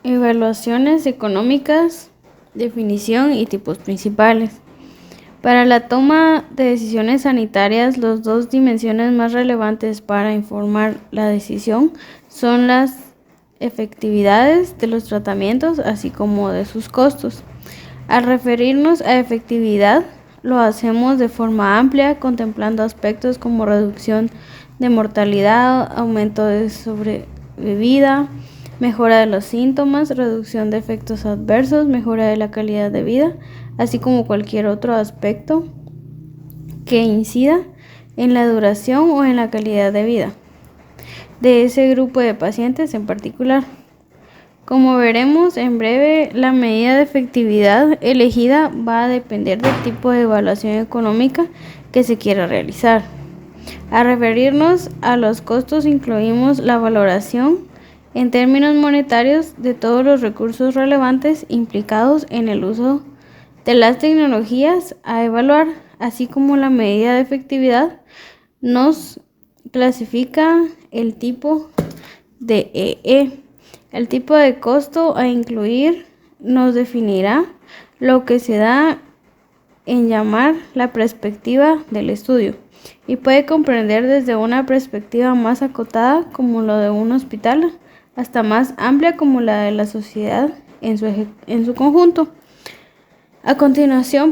Evaluaciones económicas, definición y tipos principales. Para la toma de decisiones sanitarias, las dos dimensiones más relevantes para informar la decisión son las efectividades de los tratamientos, así como de sus costos. Al referirnos a efectividad, lo hacemos de forma amplia, contemplando aspectos como reducción de mortalidad, aumento de sobrevida, mejora de los síntomas, reducción de efectos adversos, mejora de la calidad de vida, así como cualquier otro aspecto que incida en la duración o en la calidad de vida de ese grupo de pacientes en particular. Como veremos en breve, la medida de efectividad elegida va a depender del tipo de evaluación económica que se quiera realizar. Al referirnos a los costos, incluimos la valoración en términos monetarios de todos los recursos relevantes implicados en el uso de las tecnologías a evaluar, así como la medida de efectividad nos clasifica el tipo de EE. El tipo de costo a incluir nos definirá lo que se da en llamar la perspectiva del estudio y puede comprender desde una perspectiva más acotada como lo de un hospital hasta más amplia como la de la sociedad en su conjunto. A continuación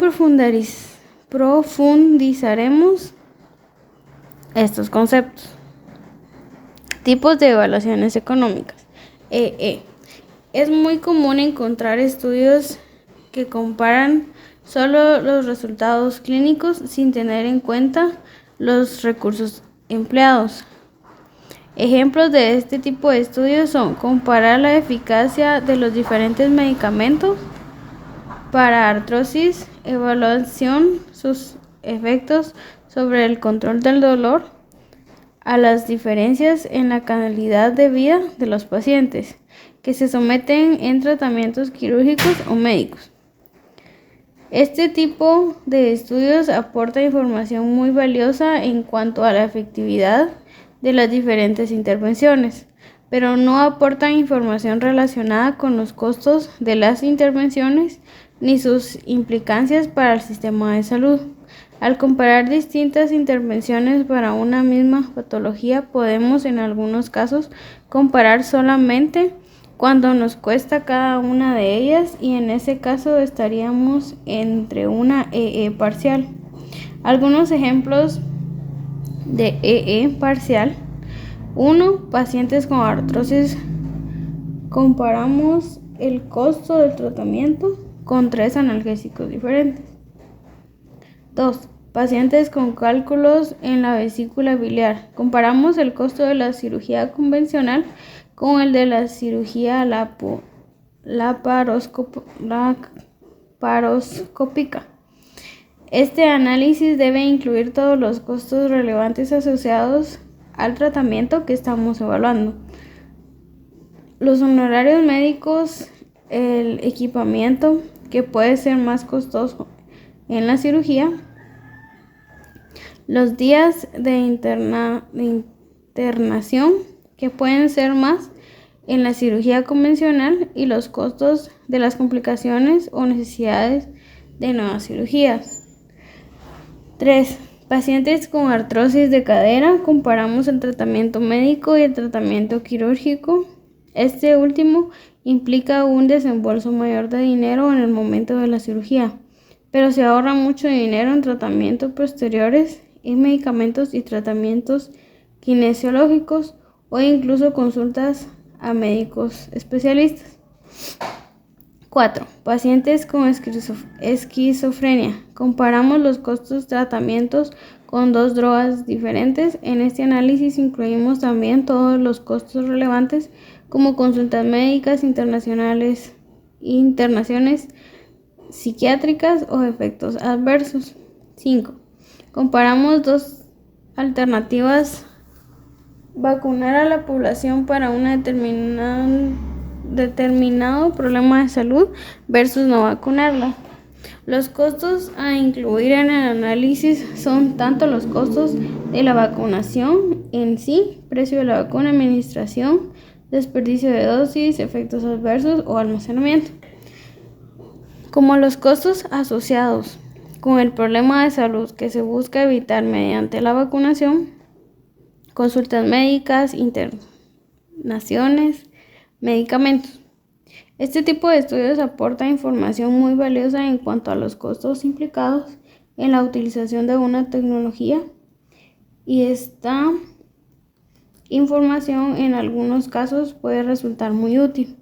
profundizaremos estos conceptos. Tipos de evaluaciones económicas. EE. Es muy común encontrar estudios que comparan solo los resultados clínicos sin tener en cuenta los recursos empleados. Ejemplos de este tipo de estudios son comparar la eficacia de los diferentes medicamentos para artrosis, evaluación sus efectos sobre el control del dolor, a las diferencias en la calidad de vida de los pacientes que se someten en tratamientos quirúrgicos o médicos. Este tipo de estudios aporta información muy valiosa en cuanto a la efectividad de las diferentes intervenciones, pero no aportan información relacionada con los costos de las intervenciones ni sus implicancias para el sistema de salud. Al comparar distintas intervenciones para una misma patología, podemos en algunos casos comparar solamente cuánto nos cuesta cada una de ellas y en ese caso estaríamos entre una EE parcial. Algunos ejemplos de EE parcial. 1. Pacientes con artrosis. Comparamos el costo del tratamiento con 3 analgésicos diferentes. 2. Pacientes con cálculos en la vesícula biliar. Comparamos el costo de la cirugía convencional con el de la cirugía laparoscópica. Este análisis debe incluir todos los costos relevantes asociados al tratamiento que estamos evaluando. Los honorarios médicos, el equipamiento que puede ser más costoso en la cirugía, los días de internación que pueden ser más en la cirugía convencional y los costos de las complicaciones o necesidades de nuevas cirugías. 3. Pacientes con artrosis de cadera. Comparamos el tratamiento médico y el tratamiento quirúrgico. Este último implica un desembolso mayor de dinero en el momento de la cirugía, pero se ahorra mucho dinero en tratamientos posteriores, en medicamentos y tratamientos kinesiológicos o incluso consultas a médicos especialistas. 4. Pacientes con esquizofrenia. Comparamos los costos de tratamientos con 2 drogas diferentes. En este análisis incluimos también todos los costos relevantes como consultas médicas, internaciones psiquiátricas o efectos adversos. 5. Comparamos 2 alternativas: vacunar a la población para un determinado problema de salud versus no vacunarla. Los costos a incluir en el análisis son tanto los costos de la vacunación en sí, precio de la vacuna, administración desperdicio de dosis, efectos adversos o almacenamiento. Como los costos asociados con el problema de salud que se busca evitar mediante la vacunación, consultas médicas, internaciones, medicamentos. Este tipo de estudios aporta información muy valiosa en cuanto a los costos implicados en la utilización de una tecnología, y esta información en algunos casos puede resultar muy útil.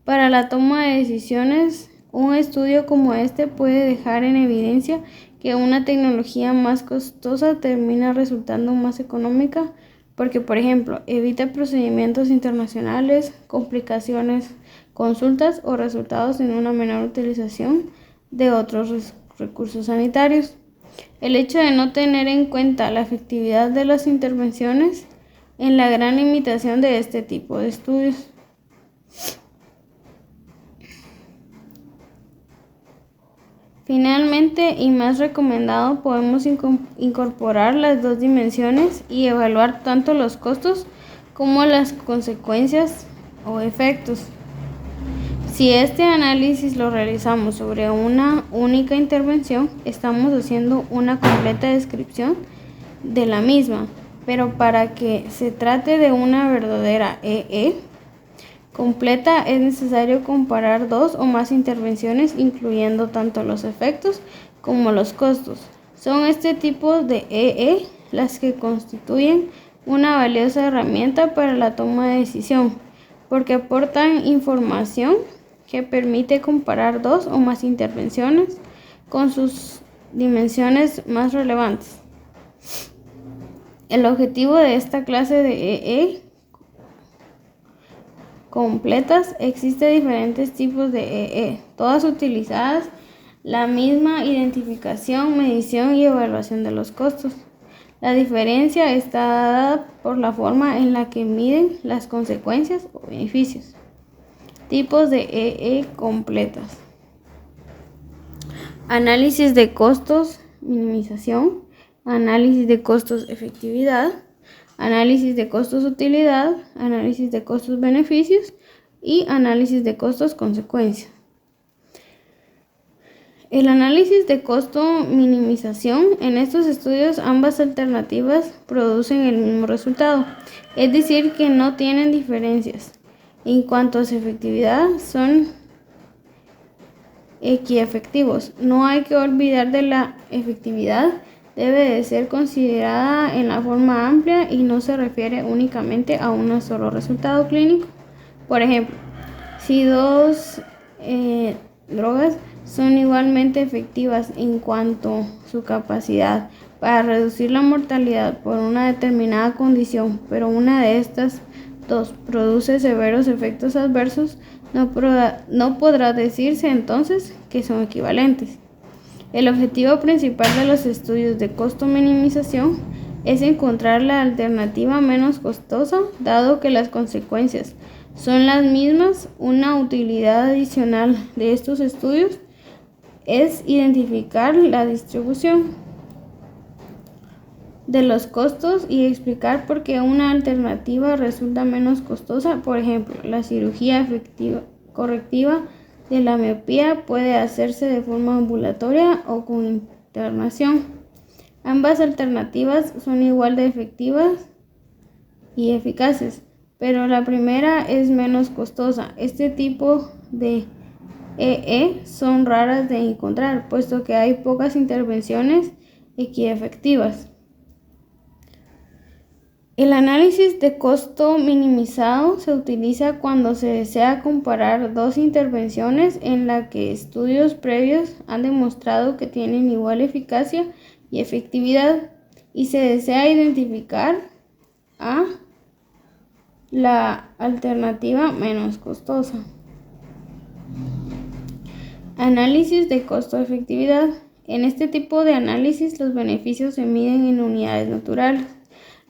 Para la toma de decisiones, un estudio como este puede dejar en evidencia que una tecnología más costosa termina resultando más económica porque, por ejemplo, evita procedimientos internacionales, complicaciones, consultas o resultados en una menor utilización de otros recursos sanitarios. El hecho de no tener en cuenta la efectividad de las intervenciones en la gran limitación de este tipo de estudios. Finalmente, y más recomendado, podemos incorporar las dos dimensiones y evaluar tanto los costos como las consecuencias o efectos. Si este análisis lo realizamos sobre una única intervención, estamos haciendo una completa descripción de la misma, pero para que se trate de una verdadera EE completa es necesario comparar dos o más intervenciones, incluyendo tanto los efectos como los costos. Son este tipo de EE las que constituyen una valiosa herramienta para la toma de decisión, porque aportan información que permite comparar dos o más intervenciones con sus dimensiones más relevantes. El objetivo de esta clase de EE completas, existe diferentes tipos de EE, todas utilizadas la misma identificación, medición y evaluación de los costos. La diferencia está dada por la forma en la que miden las consecuencias o beneficios. Tipos de EE completas. Análisis de costos, minimización, análisis de costos, efectividad, análisis de costos, utilidad, análisis de costos, beneficios y análisis de costos, consecuencias. El análisis de costo minimización, en estos estudios ambas alternativas producen el mismo resultado, es decir, que no tienen diferencias. En cuanto a su efectividad, son equiefectivos. No hay que olvidar de la efectividad. Debe de ser considerada en la forma amplia y no se refiere únicamente a un solo resultado clínico. Por ejemplo, si dos drogas son igualmente efectivas en cuanto a su capacidad para reducir la mortalidad por una determinada condición, pero una de estas dos produce severos efectos adversos, no podrá decirse entonces que son equivalentes. El objetivo principal de los estudios de costo minimización es encontrar la alternativa menos costosa, dado que las consecuencias son las mismas. Una utilidad adicional de estos estudios es identificar la distribución de los costos y explicar por qué una alternativa resulta menos costosa. Por ejemplo, la cirugía correctiva de la miopía puede hacerse de forma ambulatoria o con internación. Ambas alternativas son igual de efectivas y eficaces, pero la primera es menos costosa. Este tipo de EE son raras de encontrar, puesto que hay pocas intervenciones equiefectivas. El análisis de costo minimizado se utiliza cuando se desea comparar dos intervenciones en las que estudios previos han demostrado que tienen igual eficacia y efectividad y se desea identificar a la alternativa menos costosa. Análisis de costo-efectividad. En este tipo de análisis los beneficios se miden en unidades naturales.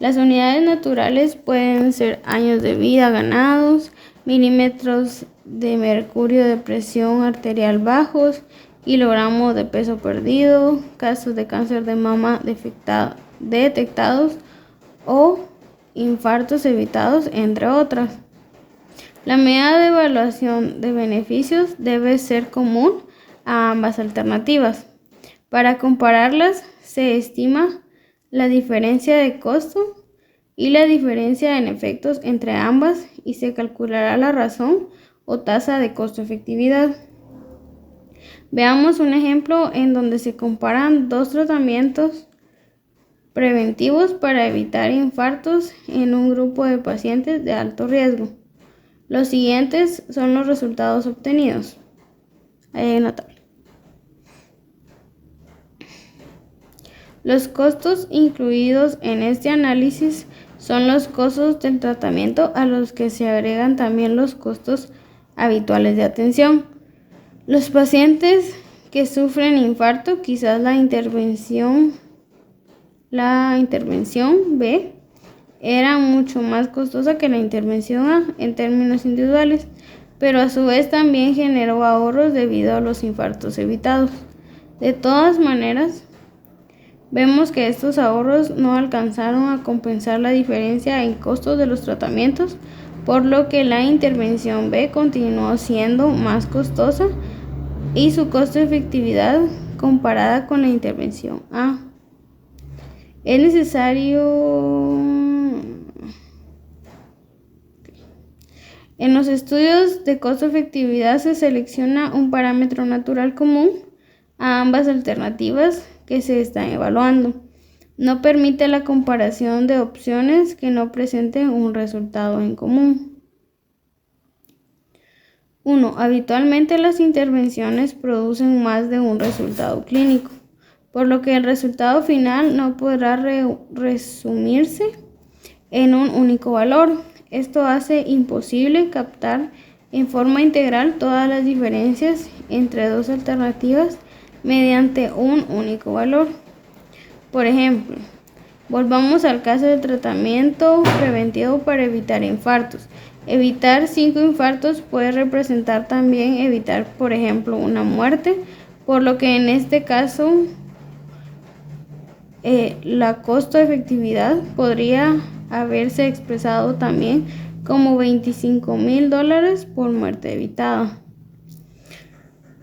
Las unidades naturales pueden ser años de vida ganados, milímetros de mercurio de presión arterial bajos, kilogramos de peso perdido, casos de cáncer de mama detectados o infartos evitados, entre otras. La medida de evaluación de beneficios debe ser común a ambas alternativas. Para compararlas, se estima la diferencia de costo y la diferencia en efectos entre ambas y se calculará la razón o tasa de costo-efectividad. Veamos un ejemplo en donde se comparan dos tratamientos preventivos para evitar infartos en un grupo de pacientes de alto riesgo. Los siguientes son los resultados obtenidos. Ahí hay una tabla. Los costos incluidos en este análisis son los costos del tratamiento a los que se agregan también los costos habituales de atención. Los pacientes que sufren infarto, quizás la intervención B era mucho más costosa que la intervención A en términos individuales, pero a su vez también generó ahorros debido a los infartos evitados. De todas maneras, vemos que estos ahorros no alcanzaron a compensar la diferencia en costos de los tratamientos, por lo que la intervención B continuó siendo más costosa y su costo-efectividad comparada con la intervención A. Es necesario. En los estudios de costo-efectividad se selecciona un parámetro natural común a ambas alternativas que se están evaluando. No permite la comparación de opciones que no presenten un resultado en común. 1. Habitualmente las intervenciones producen más de un resultado clínico, por lo que el resultado final no podrá resumirse en un único valor. Esto hace imposible captar en forma integral todas las diferencias entre dos alternativas mediante un único valor. Por ejemplo, volvamos al caso del tratamiento preventivo para evitar infartos. Evitar 5 infartos puede representar también evitar, por ejemplo, una muerte, por lo que en este caso la costo-efectividad podría haberse expresado también como $25,000 por muerte evitada.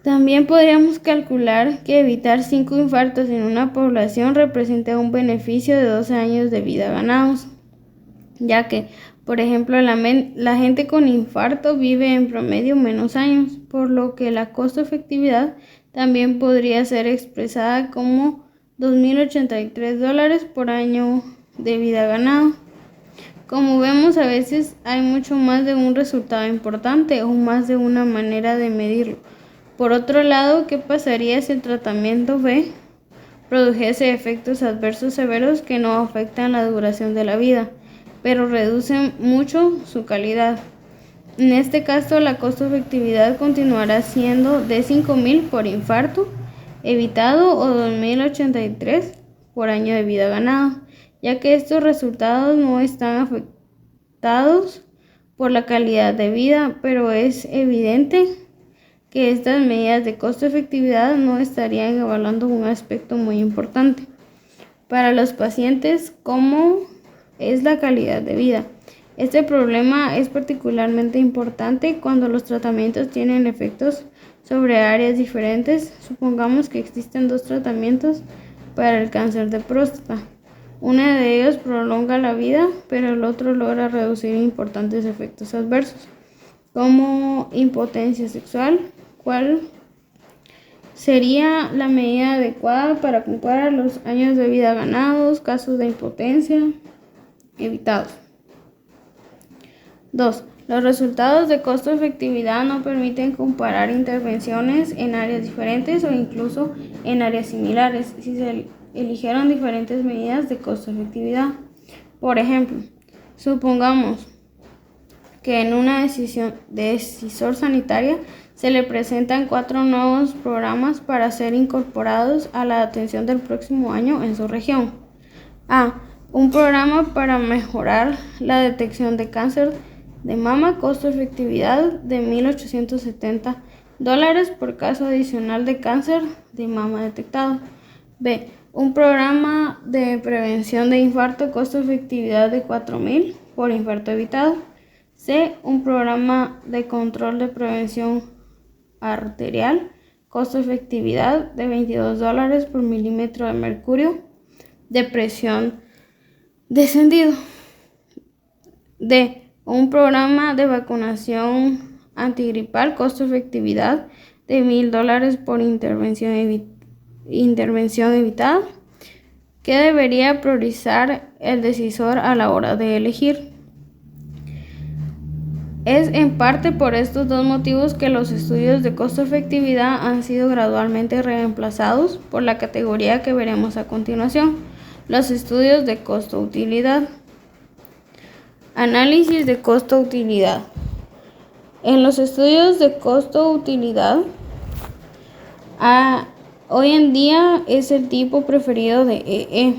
También podríamos calcular que evitar 5 infartos en una población representa un beneficio de 12 años de vida ganados, ya que, por ejemplo, la gente con infarto vive en promedio menos años, por lo que la costo-efectividad también podría ser expresada como $2,083 por año de vida ganado. Como vemos, a veces hay mucho más de un resultado importante o más de una manera de medirlo. Por otro lado, ¿qué pasaría si el tratamiento B produjese efectos adversos severos que no afectan la duración de la vida, pero reducen mucho su calidad? En este caso, la costo-efectividad continuará siendo de $5,000 por infarto evitado o $2,083 por año de vida ganado, ya que estos resultados no están afectados por la calidad de vida, pero es evidente que estas medidas de costo-efectividad no estarían evaluando un aspecto muy importante para los pacientes como es la calidad de vida. Este problema es particularmente importante cuando los tratamientos tienen efectos sobre áreas diferentes. Supongamos que existen 2 tratamientos para el cáncer de próstata. Uno de ellos prolonga la vida, pero el otro logra reducir importantes efectos adversos, como impotencia sexual. ¿Cuál sería la medida adecuada para comparar los años de vida ganados, casos de impotencia evitados? 2. Los resultados de costo-efectividad no permiten comparar intervenciones en áreas diferentes o incluso en áreas similares si se eligieron diferentes medidas de costo-efectividad. Por ejemplo, supongamos que en una decisor sanitaria se le presentan 4 nuevos programas para ser incorporados a la atención del próximo año en su región. A. Un programa para mejorar la detección de cáncer de mama, costo-efectividad de $1,870 por caso adicional de cáncer de mama detectado. B. Un programa de prevención de infarto, costo-efectividad de $4,000 por infarto evitado. C. Un programa de control de prevención arterial, costo-efectividad de $22 por milímetro de mercurio de presión descendido. D. Un programa de vacunación antigripal, costo-efectividad de $1,000 por intervención evitada, que debería priorizar el decisor a la hora de elegir. Es en parte por estos dos motivos que los estudios de costo-efectividad han sido gradualmente reemplazados por la categoría que veremos a continuación, los estudios de costo-utilidad. Análisis de costo-utilidad. En los estudios de costo-utilidad, hoy en día es el tipo preferido de EE,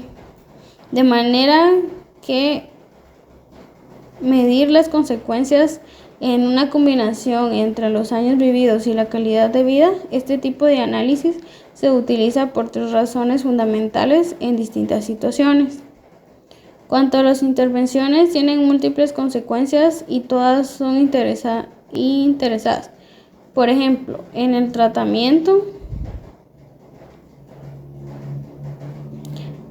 de manera que medir las consecuencias en una combinación entre los años vividos y la calidad de vida. Este tipo de análisis se utiliza por 3 razones fundamentales en distintas situaciones. Cuanto a las intervenciones, tienen múltiples consecuencias y todas son interesadas. Por ejemplo, en el tratamiento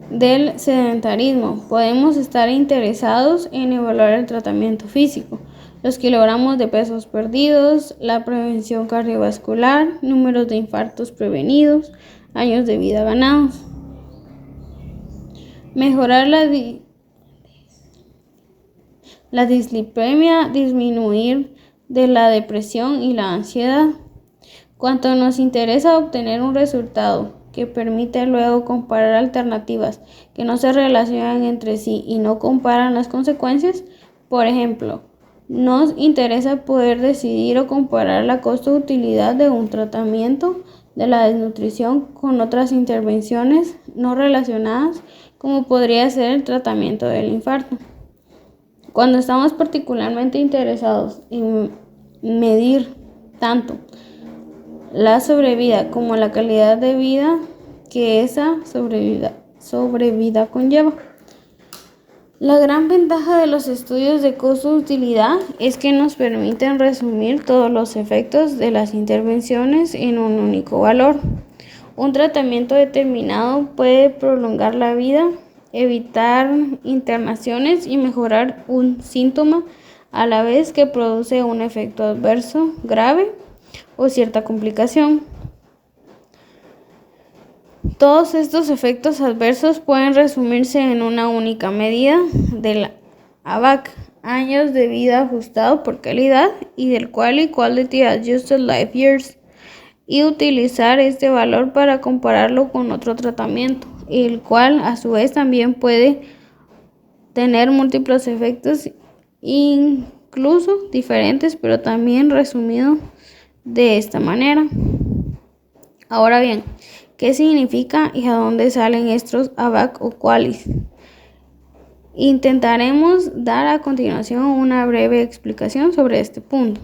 del sedentarismo, podemos estar interesados en evaluar el tratamiento físico, los kilogramos de pesos perdidos, la prevención cardiovascular, números de infartos prevenidos, años de vida ganados. Mejorar la dislipemia, disminuir de la depresión y la ansiedad. Cuanto nos interesa obtener un resultado que permite luego comparar alternativas que no se relacionan entre sí y no comparan las consecuencias, por ejemplo, nos interesa poder decidir o comparar la costo-utilidad de un tratamiento de la desnutrición con otras intervenciones no relacionadas, como podría ser el tratamiento del infarto. Cuando estamos particularmente interesados en medir tanto la sobrevida como la calidad de vida que esa sobrevida conlleva. La gran ventaja de los estudios de costo-utilidad es que nos permiten resumir todos los efectos de las intervenciones en un único valor. Un tratamiento determinado puede prolongar la vida, evitar internaciones y mejorar un síntoma a la vez que produce un efecto adverso grave o cierta complicación. Todos estos efectos adversos pueden resumirse en una única medida del ABAC, años de vida ajustado por calidad, y del Quality Adjusted Life Years, y utilizar este valor para compararlo con otro tratamiento, el cual a su vez también puede tener múltiples efectos, incluso diferentes, pero también resumido de esta manera. Ahora bien, ¿qué significa y a dónde salen estos ABAC o QALYs? Intentaremos dar a continuación una breve explicación sobre este punto.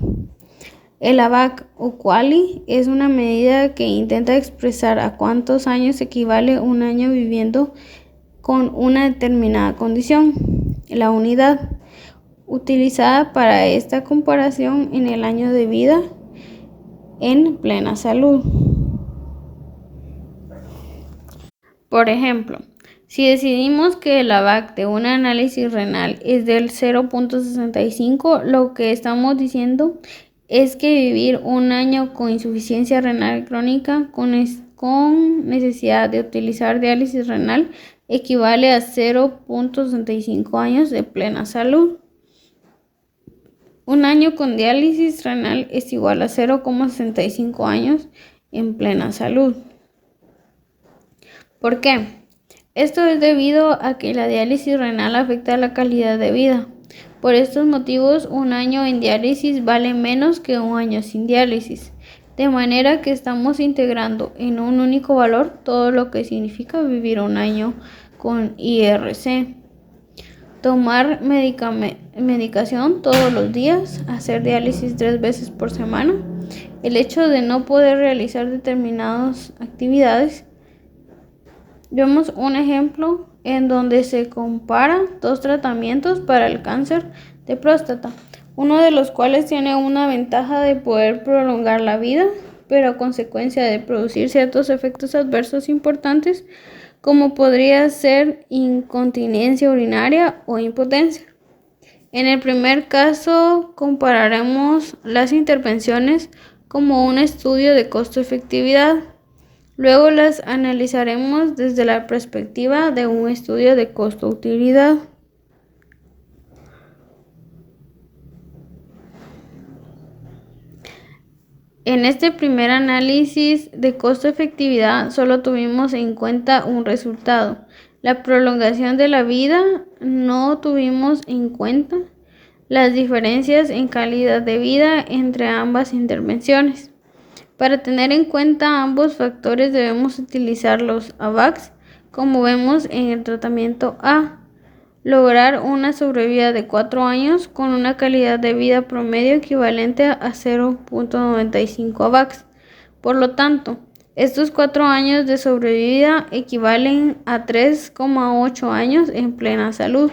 El ABAC o QALY es una medida que intenta expresar a cuántos años equivale un año viviendo con una determinada condición. La unidad utilizada para esta comparación en el año de vida en plena salud. Por ejemplo, si decidimos que el ABAC de un análisis renal es del 0.65, lo que estamos diciendo es que vivir un año con insuficiencia renal crónica con necesidad de utilizar diálisis renal equivale a 0.65 años de plena salud. Un año con diálisis renal es igual a 0,65 años en plena salud. ¿Por qué? Esto es debido a que la diálisis renal afecta la calidad de vida. Por estos motivos, un año en diálisis vale menos que un año sin diálisis, de manera que estamos integrando en un único valor todo lo que significa vivir un año con IRC. Tomar medicación todos los días, hacer diálisis 3 veces por semana, el hecho de no poder realizar determinadas actividades. Vemos un ejemplo en donde se compara 2 tratamientos para el cáncer de próstata. uno de los cuales tiene una ventaja de poder prolongar la vida, pero a consecuencia de producir ciertos efectos adversos importantes, como podría ser incontinencia urinaria o impotencia. En el primer caso, compararemos las intervenciones como un estudio de costo-efectividad. Luego las analizaremos desde la perspectiva de un estudio de costo-utilidad. En este primer análisis de costo-efectividad solo tuvimos en cuenta un resultado, la prolongación de la vida. No tuvimos en cuenta las diferencias en calidad de vida entre ambas intervenciones. Para tener en cuenta ambos factores debemos utilizar los AVAX, como vemos en el tratamiento A. Lograr una sobrevida de 4 años con una calidad de vida promedio equivalente a 0.95 AVAX. Por lo tanto, estos 4 años de sobrevida equivalen a 3,8 años en plena salud.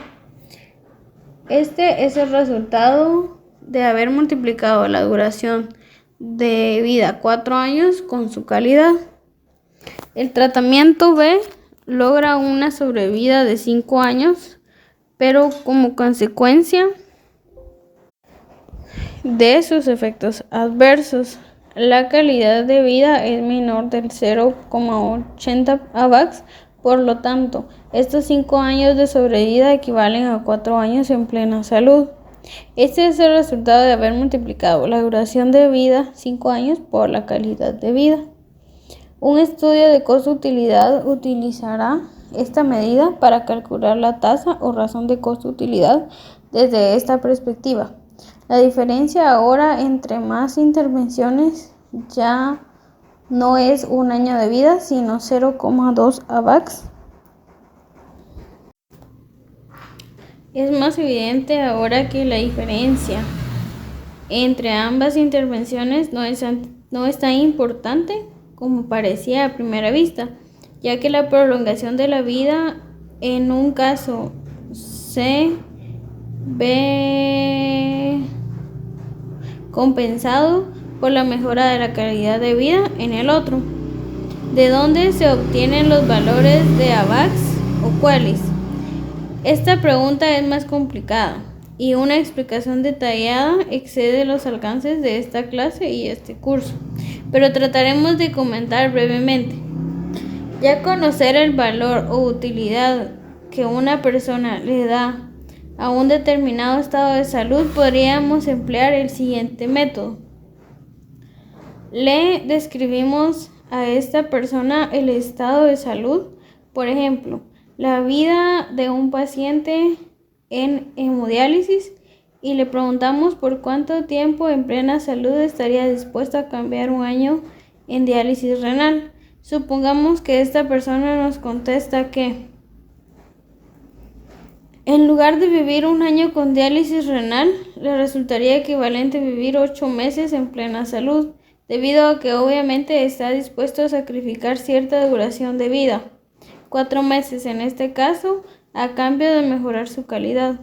Este es el resultado de haber multiplicado la duración de vida 4 años con su calidad. El tratamiento B logra una sobrevida de 5 años, pero como consecuencia de sus efectos adversos, la calidad de vida es menor del 0,80 AVAX. Por lo tanto, estos 5 años de sobrevida equivalen a 4 años en plena salud. Este es el resultado de haber multiplicado la duración de vida 5 años por la calidad de vida. Un estudio de costo-utilidad utilizará esta medida para calcular la tasa o razón de costo-utilidad desde esta perspectiva. La diferencia ahora entre más intervenciones ya no es un año de vida, sino 0,2 AVAX. Es más evidente ahora que la diferencia entre ambas intervenciones no es tan importante como parecía a primera vista, ya que la prolongación de la vida en un caso se ve compensado por la mejora de la calidad de vida en el otro. ¿De dónde se obtienen los valores de AVAX o QALYs? Esta pregunta es más complicada y una explicación detallada excede los alcances de esta clase y este curso, pero trataremos de comentar brevemente. Ya conocer el valor o utilidad que una persona le da a un determinado estado de salud, podríamos emplear el siguiente método. Le describimos a esta persona el estado de salud, por ejemplo, la vida de un paciente en hemodiálisis, y le preguntamos por cuánto tiempo en plena salud estaría dispuesto a cambiar un año en diálisis renal. Supongamos que esta persona nos contesta que en lugar de vivir un año con diálisis renal, le resultaría equivalente vivir 8 meses en plena salud, debido a que obviamente está dispuesto a sacrificar cierta duración de vida, 4 meses en este caso, a cambio de mejorar su calidad.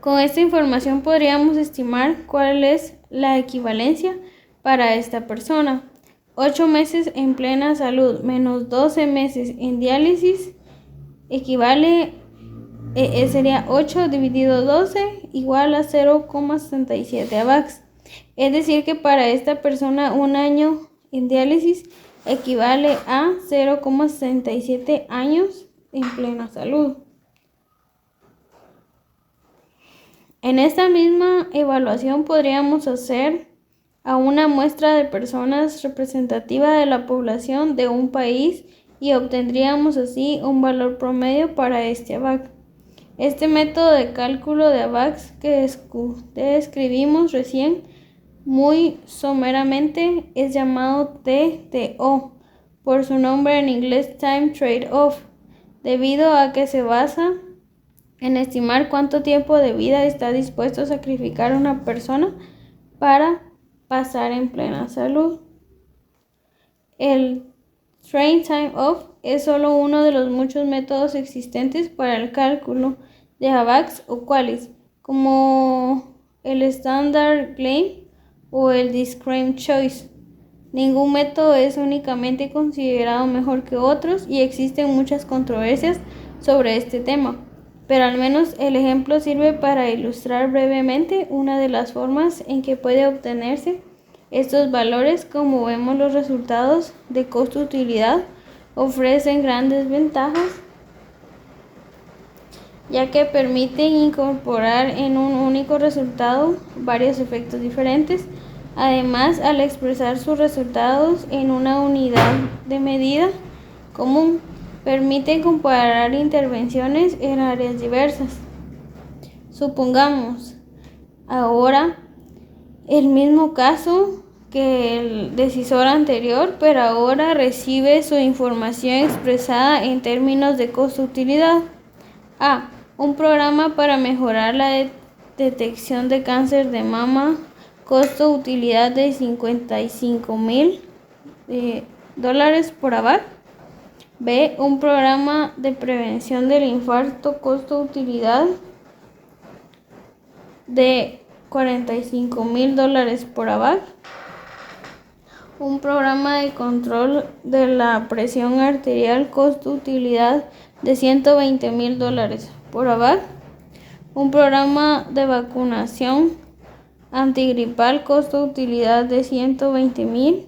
Con esta información podríamos estimar cuál es la equivalencia para esta persona. 8 meses en plena salud menos 12 meses en diálisis sería 8 dividido 12 igual a 0,67 AVAX. Es decir que para esta persona un año en diálisis equivale a 0,67 años en plena salud. En esta misma evaluación podríamos hacer a una muestra de personas representativa de la población de un país y obtendríamos así un valor promedio para este AVAX. Este método de cálculo de AVAX que describimos recién muy someramente es llamado TTO, por su nombre en inglés Time Trade-off, debido a que se basa en estimar cuánto tiempo de vida está dispuesto a sacrificar una persona para pasar en plena salud. El Train Time Off es solo uno de los muchos métodos existentes para el cálculo de AVAX o QALYs. Como el Standard Claim o el Discrete Choice. Ningún método es únicamente considerado mejor que otros y existen muchas controversias sobre este tema, pero al menos el ejemplo sirve para ilustrar brevemente una de las formas en que puede obtenerse estos valores. Como vemos, los resultados de costo-utilidad ofrecen grandes ventajas, ya que permiten incorporar en un único resultado varios efectos diferentes. Además, al expresar sus resultados en una unidad de medida común, permiten comparar intervenciones en áreas diversas. Supongamos ahora el mismo caso que el decisor anterior, pero ahora recibe su información expresada en términos de costo-utilidad. A. Un programa para mejorar la detección de cáncer de mama, costo-utilidad de $55,000 por ABAC. B. Un programa de prevención del infarto, costo-utilidad de $45,000 por ABAC. Un programa de control de la presión arterial, costo-utilidad de $120,000 por ABAC. Un programa de vacunación antigripal, costo-utilidad de $120,000.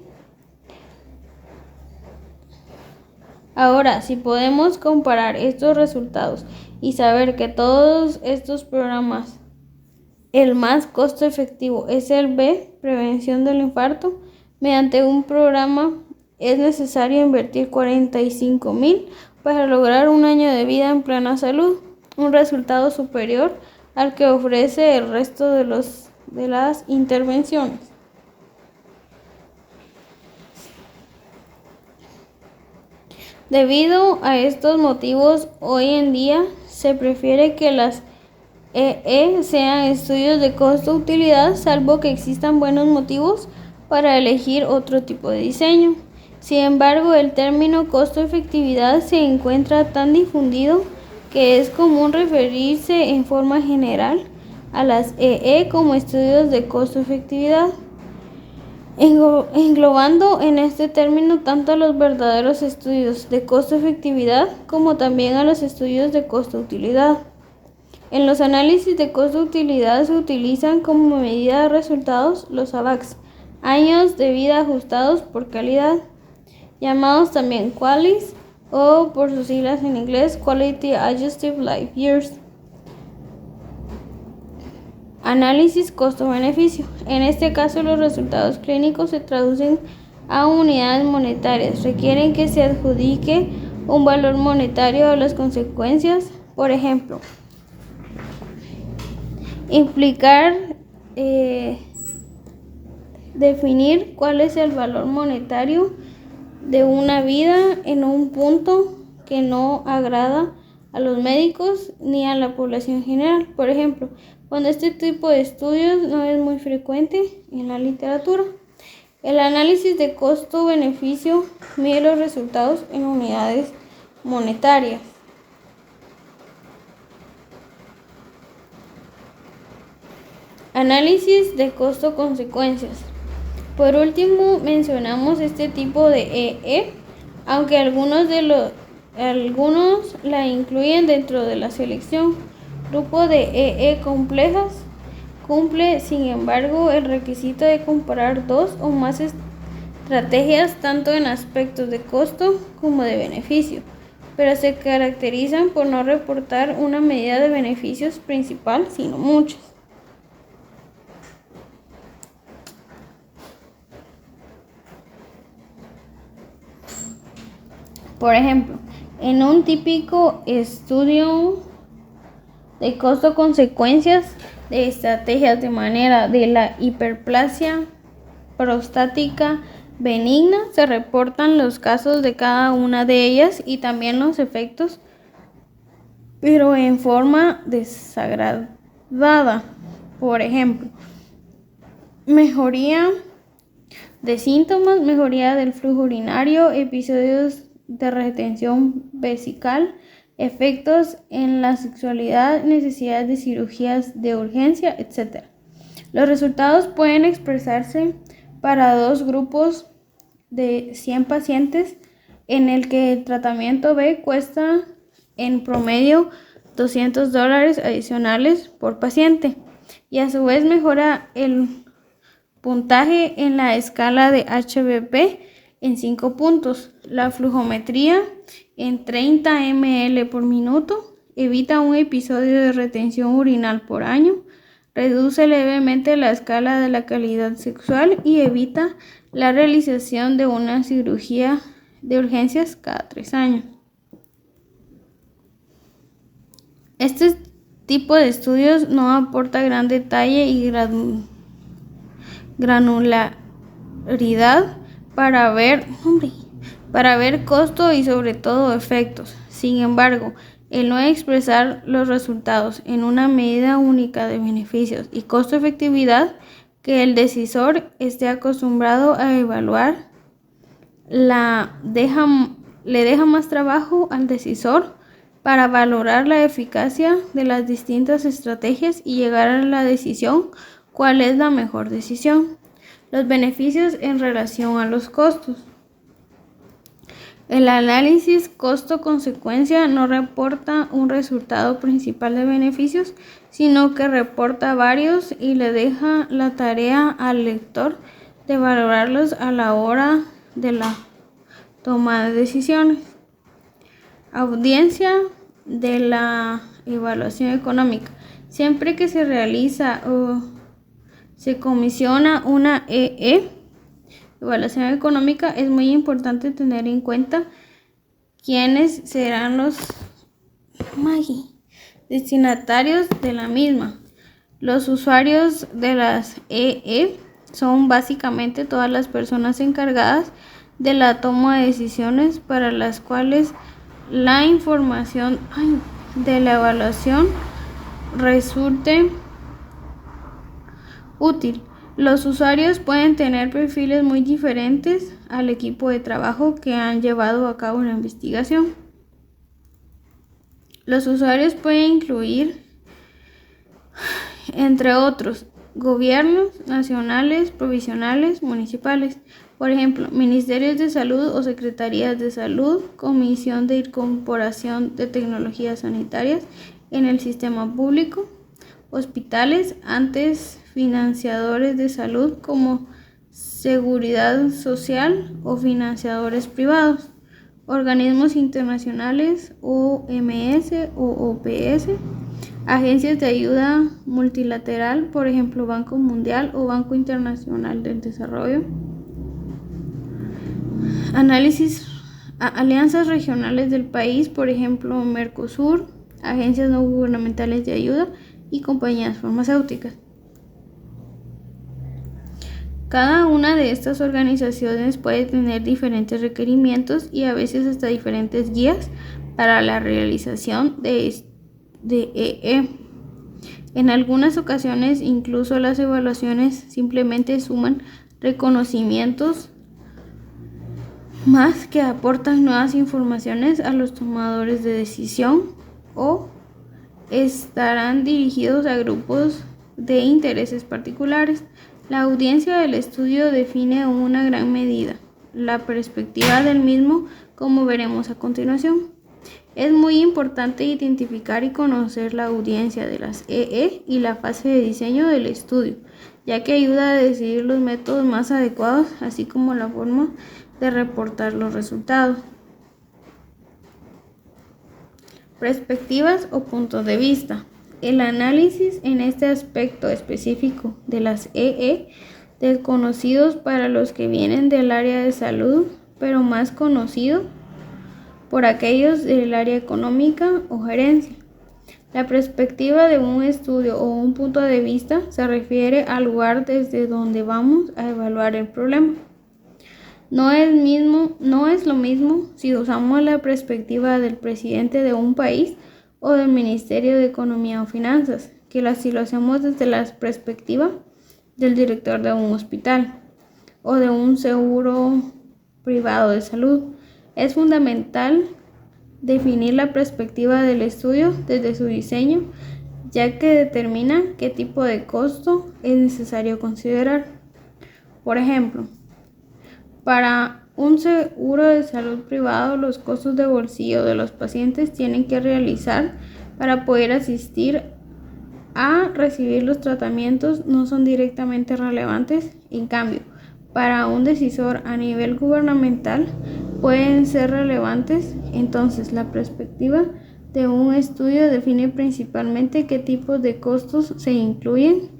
Ahora, si podemos comparar estos resultados y saber que todos estos programas, el más costo efectivo es el B, prevención del infarto, mediante un programa es necesario invertir $45,000 para lograr un año de vida en plena salud, un resultado superior al que ofrece el resto de las intervenciones. Debido a estos motivos, hoy en día se prefiere que las EE sean estudios de costo-utilidad, salvo que existan buenos motivos para elegir otro tipo de diseño. Sin embargo, el término costo-efectividad se encuentra tan difundido que es común referirse en forma general a las EE como estudios de costo-efectividad, englobando en este término tanto a los verdaderos estudios de costo-efectividad como también a los estudios de costo-utilidad. En los análisis de costo-utilidad se utilizan como medida de resultados los AVAX, años de vida ajustados por calidad, llamados también QALYs o por sus siglas en inglés Quality Adjusted Life Years. Análisis costo-beneficio. En este caso, los resultados clínicos se traducen a unidades monetarias. Requieren que se adjudique un valor monetario a las consecuencias. Por ejemplo, implicar definir cuál es el valor monetario de una vida en un punto que no agrada a los médicos ni a la población general. Por ejemplo, cuando este tipo de estudios no es muy frecuente en la literatura. El análisis de costo-beneficio mide los resultados en unidades monetarias. Análisis de costo-consecuencias. Por último, mencionamos este tipo de EE, aunque algunos la incluyen dentro de la selección. Grupo de EE complejas cumple, sin embargo, el requisito de comparar dos o más estrategias tanto en aspectos de costo como de beneficio, pero se caracterizan por no reportar una medida de beneficios principal, sino muchas. Por ejemplo, en un típico estudio de costo-consecuencias de estrategias de manera de la hiperplasia prostática benigna, se reportan los casos de cada una de ellas y también los efectos, pero en forma desagradada. Por ejemplo, mejoría de síntomas, mejoría del flujo urinario, episodios de retención vesical, efectos en la sexualidad, necesidad de cirugías de urgencia, etc. Los resultados pueden expresarse para dos grupos de 100 pacientes en el que el tratamiento B cuesta en promedio $200 adicionales por paciente y a su vez mejora el puntaje en la escala de HBP en 5 puntos. La flujometría en 30 ml por minuto evita un episodio de retención urinal por año, reduce levemente la escala de la calidad sexual y evita la realización de una cirugía de urgencias cada 3 años. Este tipo de estudios no aporta gran detalle y granularidad para ver costo y sobre todo efectos. Sin embargo, el no expresar los resultados en una medida única de beneficios y costo-efectividad que el decisor esté acostumbrado a evaluar le deja más trabajo al decisor para valorar la eficacia de las distintas estrategias y llegar a la decisión cuál es la mejor decisión. Los beneficios en relación a los costos. El análisis costo-consecuencia no reporta un resultado principal de beneficios, sino que reporta varios y le deja la tarea al lector de valorarlos a la hora de la toma de decisiones. Audiencia de la evaluación económica. Siempre que se realiza o se comisiona una evaluación económica, es muy importante tener en cuenta quiénes serán los destinatarios de la misma. Los usuarios de las son básicamente todas las personas encargadas de la toma de decisiones para las cuales la información de la evaluación resulte útil. Los usuarios pueden tener perfiles muy diferentes al equipo de trabajo que han llevado a cabo la investigación. Los usuarios pueden incluir, entre otros, gobiernos nacionales, provinciales, municipales, por ejemplo, ministerios de salud o secretarías de salud, comisión de incorporación de tecnologías sanitarias en el sistema público, hospitales, antes financiadores de salud como Seguridad Social o financiadores privados, organismos internacionales, OMS o OPS, agencias de ayuda multilateral, por ejemplo, Banco Mundial o Banco Internacional del Desarrollo, alianzas regionales del país, por ejemplo, Mercosur, agencias no gubernamentales de ayuda y compañías farmacéuticas. Cada una de estas organizaciones puede tener diferentes requerimientos y a veces hasta diferentes guías para la realización de EE. En algunas ocasiones, incluso las evaluaciones simplemente suman reconocimientos más que aportan nuevas informaciones a los tomadores de decisión o estarán dirigidos a grupos de intereses particulares. La audiencia del estudio define en una gran medida la perspectiva del mismo, como veremos a continuación. Es muy importante identificar y conocer la audiencia de las EE y la fase de diseño del estudio, ya que ayuda a decidir los métodos más adecuados, así como la forma de reportar los resultados. Perspectivas o puntos de vista. El análisis en este aspecto específico de las EE, desconocidos para los que vienen del área de salud, pero más conocido por aquellos del área económica o gerencia. La perspectiva de un estudio o un punto de vista se refiere al lugar desde donde vamos a evaluar el problema. No es lo mismo si usamos la perspectiva del presidente de un país o del Ministerio de Economía o Finanzas, que si lo hacemos desde la perspectiva del director de un hospital o de un seguro privado de salud. Es fundamental definir la perspectiva del estudio desde su diseño, ya que determina qué tipo de costo es necesario considerar. Por ejemplo, para un seguro de salud privado, los costos de bolsillo de los pacientes tienen que realizar para poder asistir a recibir los tratamientos no son directamente relevantes. En cambio, para un decisor a nivel gubernamental pueden ser relevantes. Entonces, la perspectiva de un estudio define principalmente qué tipos de costos se incluyen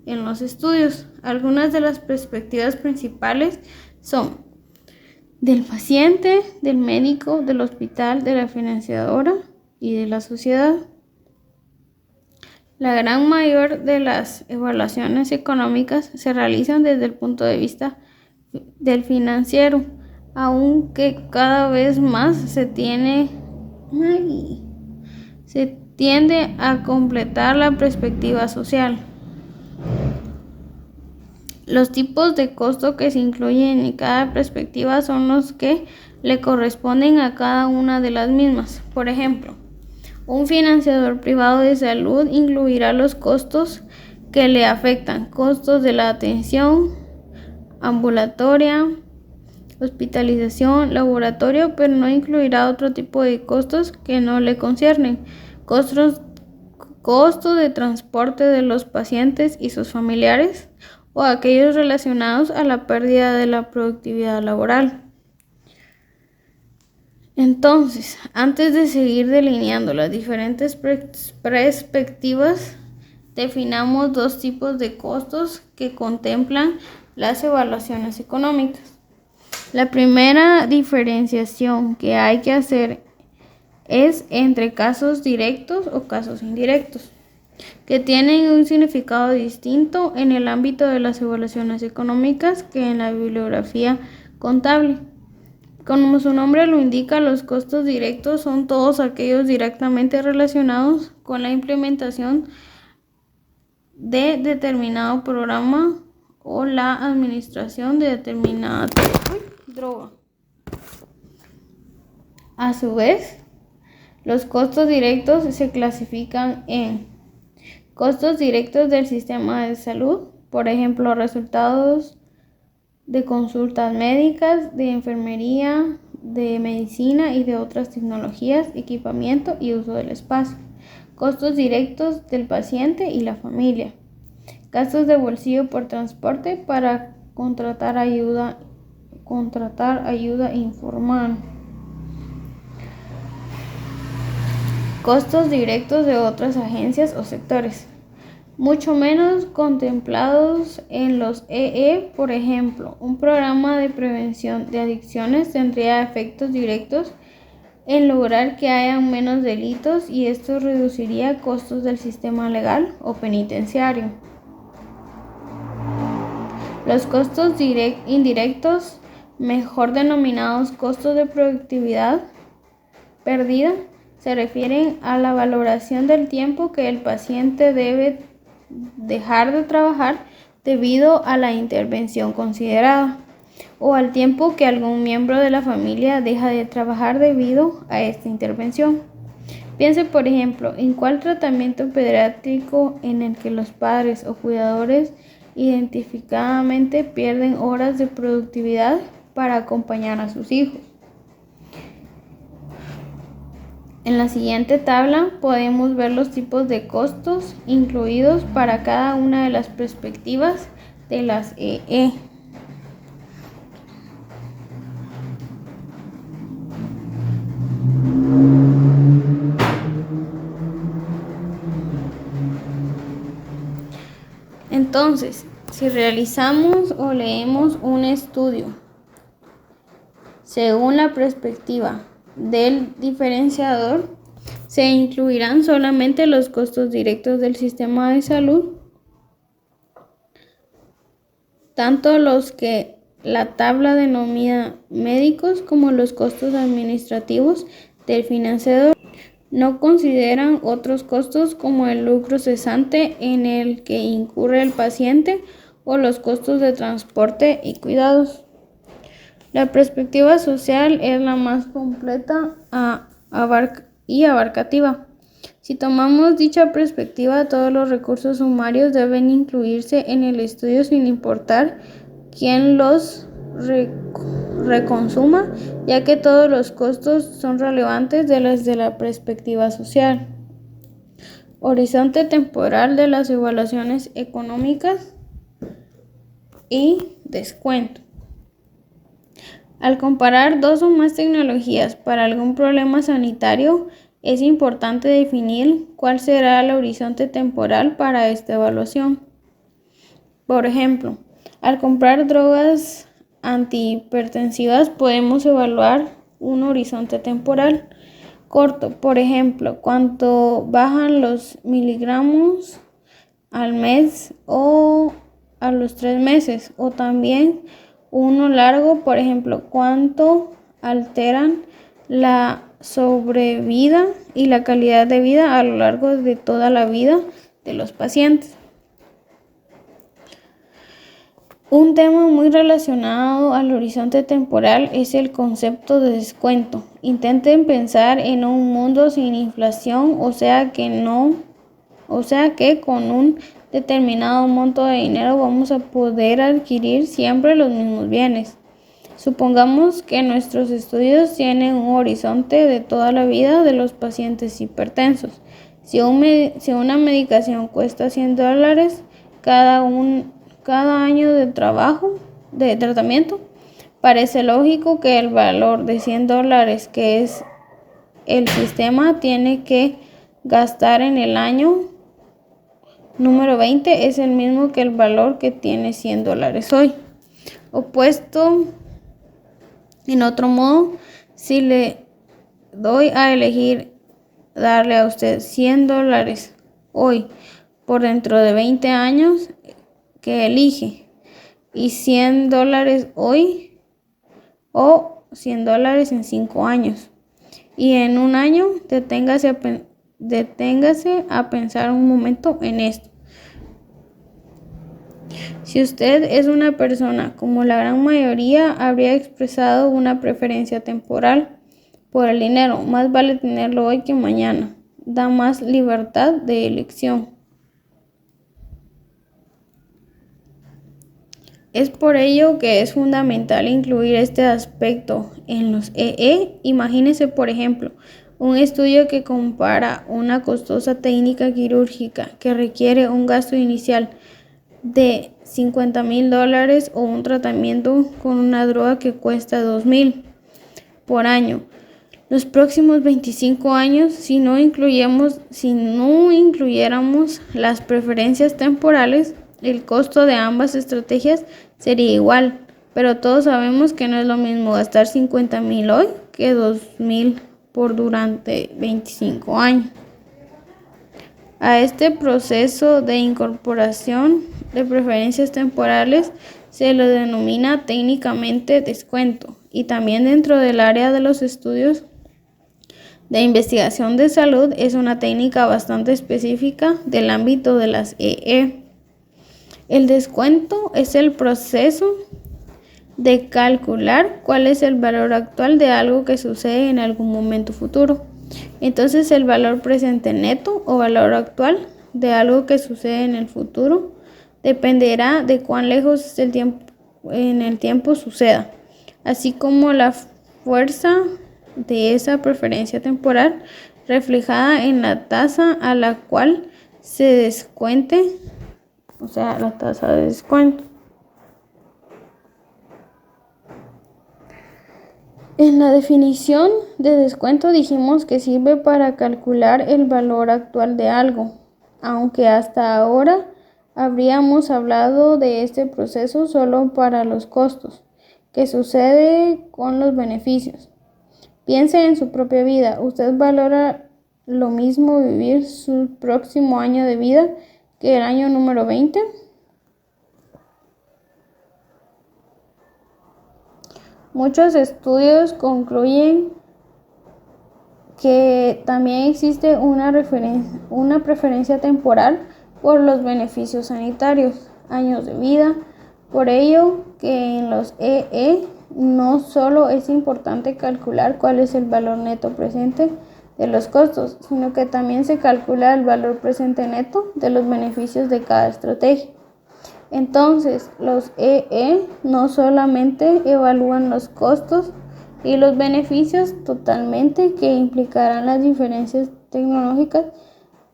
en los estudios. Algunas de las perspectivas principales son del paciente, del médico, del hospital, de la financiadora y de la sociedad. La gran mayoría de las evaluaciones económicas se realizan desde el punto de vista del financiero, aunque cada vez más se tiende a completar la perspectiva social. Los tipos de costo que se incluyen en cada perspectiva son los que le corresponden a cada una de las mismas. Por ejemplo, un financiador privado de salud incluirá los costos que le afectan, costos de la atención ambulatoria, hospitalización, laboratorio, pero no incluirá otro tipo de costos que no le conciernen, costos de transporte de los pacientes y sus familiares o aquellos relacionados a la pérdida de la productividad laboral. Entonces, antes de seguir delineando las diferentes perspectivas, definamos dos tipos de costos que contemplan las evaluaciones económicas. La primera diferenciación que hay que hacer es entre casos directos o casos indirectos, que tienen un significado distinto en el ámbito de las evaluaciones económicas que en la bibliografía contable. Como su nombre lo indica, los costos directos son todos aquellos directamente relacionados con la implementación de determinado programa o la administración de determinada droga. A su vez, los costos directos se clasifican en costos directos del sistema de salud, por ejemplo, resultados de consultas médicas, de enfermería, de medicina y de otras tecnologías, equipamiento y uso del espacio. Costos directos del paciente y la familia. Gastos de bolsillo por transporte para contratar ayuda informal. Costos directos de otras agencias o sectores, mucho menos contemplados en los EE. Por ejemplo, un programa de prevención de adicciones tendría efectos directos en lograr que hayan menos delitos y esto reduciría costos del sistema legal o penitenciario. Los costos indirectos, mejor denominados costos de productividad perdida, se refieren a la valoración del tiempo que el paciente debe dejar de trabajar debido a la intervención considerada, o al tiempo que algún miembro de la familia deja de trabajar debido a esta intervención. Piense, por ejemplo, en cuál tratamiento pediátrico en el que los padres o cuidadores identificadamente pierden horas de productividad para acompañar a sus hijos. En la siguiente tabla podemos ver los tipos de costos incluidos para cada una de las perspectivas de las EE. Entonces, si realizamos o leemos un estudio según la perspectiva del diferenciador, se incluirán solamente los costos directos del sistema de salud, tanto los que la tabla denomina médicos como los costos administrativos del financiador. No consideran otros costos como el lucro cesante en el que incurre el paciente o los costos de transporte y cuidados. La perspectiva social es la más completa y abarcativa. Si tomamos dicha perspectiva, todos los recursos sumarios deben incluirse en el estudio sin importar quién los reconsuma, ya que todos los costos son relevantes desde la perspectiva social. Horizonte temporal de las evaluaciones económicas y descuento. Al comparar dos o más tecnologías para algún problema sanitario, es importante definir cuál será el horizonte temporal para esta evaluación. Por ejemplo, al comprar drogas antihipertensivas podemos evaluar un horizonte temporal corto, por ejemplo, cuánto bajan los miligramos al mes o a los 3 meses, o también uno largo, por ejemplo, cuánto alteran la sobrevida y la calidad de vida a lo largo de toda la vida de los pacientes. Un tema muy relacionado al horizonte temporal es el concepto de descuento. Intenten pensar en un mundo sin inflación, o sea que con un determinado monto de dinero vamos a poder adquirir siempre los mismos bienes. Supongamos que nuestros estudios tienen un horizonte de toda la vida de los pacientes hipertensos. Si una medicación cuesta $100 cada año de tratamiento, parece lógico que el valor de $100 que es el sistema tiene que gastar en el año número 20 es el mismo que el valor que tiene $100 hoy. Opuesto, en otro modo, si le doy a elegir darle a usted $100 hoy por dentro de 20 años, ¿qué elige? Y $100 hoy o $100 en 5 años. Y en un año, deténgase a pensar un momento en esto. Si usted es una persona, como la gran mayoría, habría expresado una preferencia temporal por el dinero. Más vale tenerlo hoy que mañana. Da más libertad de elección. Es por ello que es fundamental incluir este aspecto en los EE. Imagínese, por ejemplo, un estudio que compara una costosa técnica quirúrgica que requiere un gasto inicial de $50,000 o un tratamiento con una droga que cuesta $2,000 por año. Los próximos 25 años, si no incluyéramos las preferencias temporales, el costo de ambas estrategias sería igual, pero todos sabemos que no es lo mismo gastar $50,000 hoy que $2,000 durante 25 años. A este proceso de incorporación de preferencias temporales se lo denomina técnicamente descuento, y también dentro del área de los estudios de investigación de salud es una técnica bastante específica del ámbito de las EE. El descuento es el proceso de calcular cuál es el valor actual de algo que sucede en algún momento futuro. Entonces, el valor presente neto o valor actual de algo que sucede en el futuro dependerá de cuán lejos en el tiempo suceda, así como la fuerza de esa preferencia temporal reflejada en la tasa a la cual se descuente, o sea, la tasa de descuento. En la definición de descuento dijimos que sirve para calcular el valor actual de algo, aunque hasta ahora habríamos hablado de este proceso solo para los costos. ¿Qué sucede con los beneficios? Piense en su propia vida. ¿Usted valora lo mismo vivir su próximo año de vida que el año número 20? Muchos estudios concluyen que también existe una preferencia temporal por los beneficios sanitarios, años de vida. Por ello que en los EE no solo es importante calcular cuál es el valor neto presente de los costos, sino que también se calcula el valor presente neto de los beneficios de cada estrategia. Entonces, los EE no solamente evalúan los costos y los beneficios totalmente que implicarán las diferencias tecnológicas,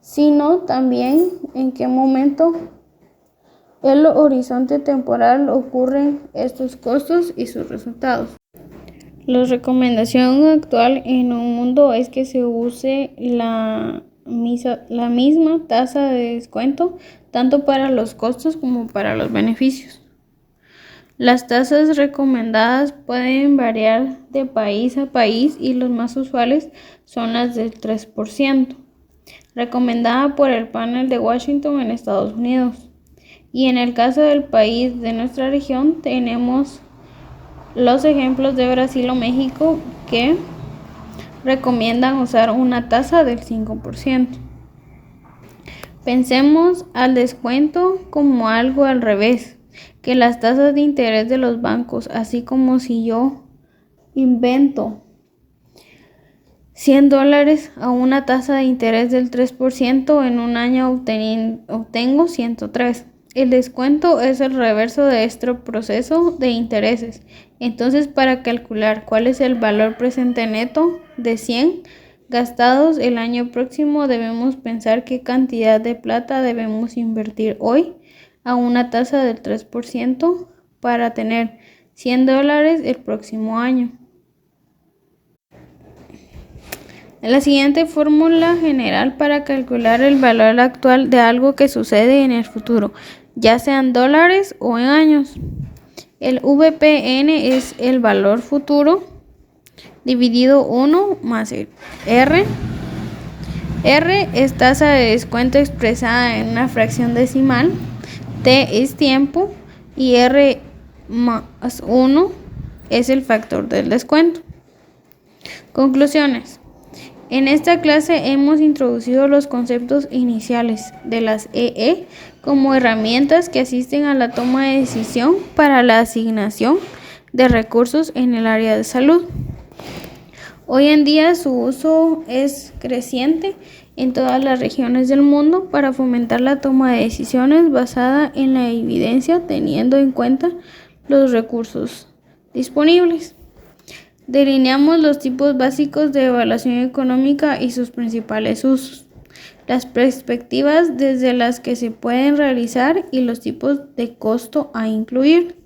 sino también en qué momento el horizonte temporal ocurren estos costos y sus resultados. La recomendación actual en un mundo es que se use la misma tasa de descuento tanto para los costos como para los beneficios. Las tasas recomendadas pueden variar de país a país y los más usuales son las del 3%, recomendada por el panel de Washington en Estados Unidos. Y en el caso del país de nuestra región tenemos los ejemplos de Brasil o México que recomiendan usar una tasa del 5%. Pensemos al descuento como algo al revés, que las tasas de interés de los bancos, así como si yo invento $100 a una tasa de interés del 3%, en un año obtengo 103. El descuento es el reverso de este proceso de intereses. Entonces, para calcular cuál es el valor presente neto de 100 gastados el año próximo, debemos pensar qué cantidad de plata debemos invertir hoy a una tasa del 3% para tener $100 el próximo año. La siguiente fórmula general para calcular el valor actual de algo que sucede en el futuro, ya sean dólares o en años. El VPN es el valor futuro dividido 1 más el R. R es tasa de descuento expresada en una fracción decimal. T es tiempo y R más 1 es el factor del descuento. Conclusiones. En esta clase hemos introducido los conceptos iniciales de las EE como herramientas que asisten a la toma de decisión para la asignación de recursos en el área de salud. Hoy en día su uso es creciente en todas las regiones del mundo para fomentar la toma de decisiones basada en la evidencia, teniendo en cuenta los recursos disponibles. Delineamos los tipos básicos de evaluación económica y sus principales usos, las perspectivas desde las que se pueden realizar y los tipos de costo a incluir.